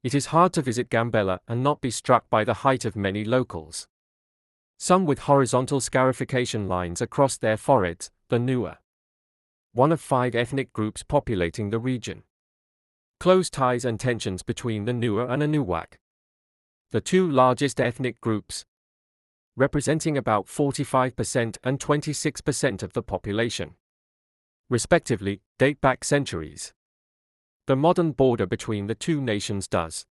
It is hard to visit Gambella and not be struck by the height of many locals. Some with horizontal scarification lines across their foreheads, the Nuer, one of 5 ethnic groups populating the region. Close ties and tensions between the Nuer and Anuak, the 2 largest ethnic groups, representing about 45% and 26% of the population, respectively, date back centuries. The modern border between the 2 nations does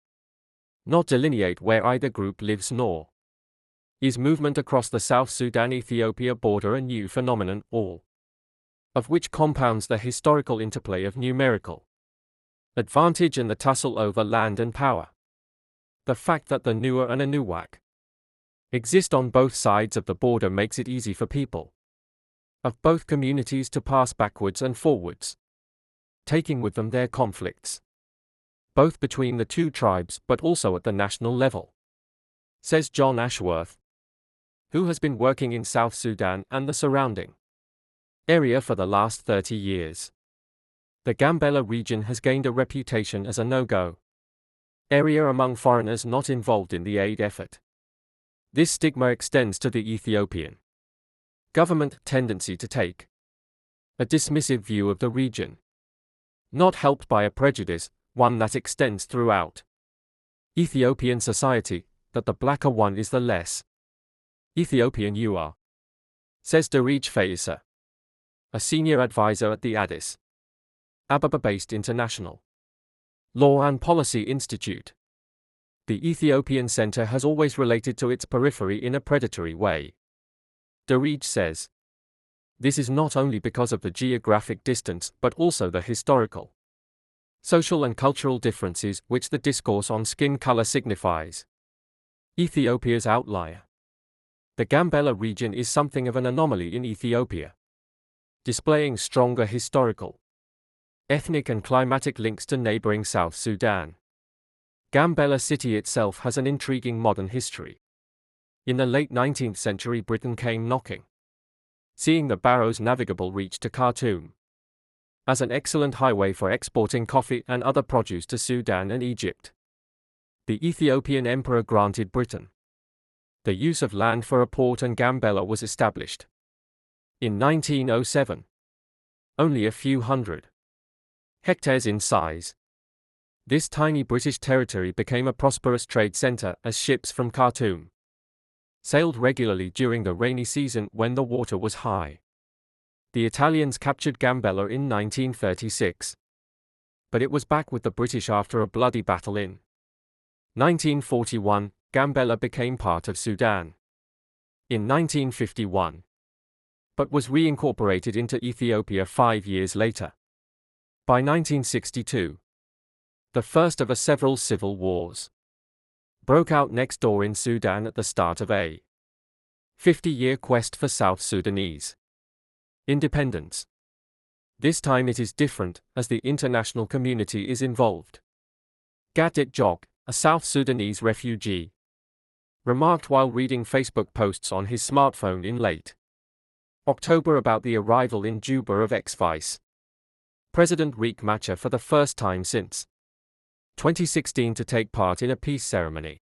not delineate where either group lives, nor is movement across the South Sudan-Ethiopia border a new phenomenon, all of which compounds the historical interplay of numerical advantage and the tussle over land and power. The fact that the Nuer and Anuak exist on both sides of the border makes it easy for people of both communities to pass backwards and forwards, taking with them their conflicts, both between the 2 tribes but also at the national level, says John Ashworth, who has been working in South Sudan and the surrounding area for the last 30 years. The Gambella region has gained a reputation as a no-go area among foreigners not involved in the aid effort. This stigma extends to the Ethiopian government tendency to take a dismissive view of the region, not helped by a prejudice, one that extends throughout Ethiopian society, that the blacker one is the less Ethiopian you are, says Darij Faisa, a senior advisor at the Addis Ababa-based International Law and Policy Institute. The Ethiopian Center has always related to its periphery in a predatory way. Darij says, this is not only because of the geographic distance but also the historical, social and cultural differences which the discourse on skin color signifies. Ethiopia's outlier. The Gambella region is something of an anomaly in Ethiopia, displaying stronger historical, ethnic and climatic links to neighboring South Sudan. Gambella city itself has an intriguing modern history. In the late 19th century, Britain came knocking, seeing the Barrow's navigable reach to Khartoum as an excellent highway for exporting coffee and other produce to Sudan and Egypt. The Ethiopian emperor granted Britain the use of land for a port, and Gambella was established in 1907. Only a few hundred hectares in size, this tiny British territory became a prosperous trade center as ships from Khartoum sailed regularly during the rainy season when the water was high. The Italians captured Gambella in 1936, but it was back with the British after a bloody battle in 1941. Gambella became part of Sudan in 1951, but was reincorporated into Ethiopia 5 years later. By 1962, the first of several civil wars broke out next door in Sudan at the start of a 50-year quest for South Sudanese independence. This time it is different, as the international community is involved. Gatit Jog, a South Sudanese refugee, remarked while reading Facebook posts on his smartphone in late October about the arrival in Juba of ex-Vice President Riek Machar for the first time since 2016 to take part in a peace ceremony.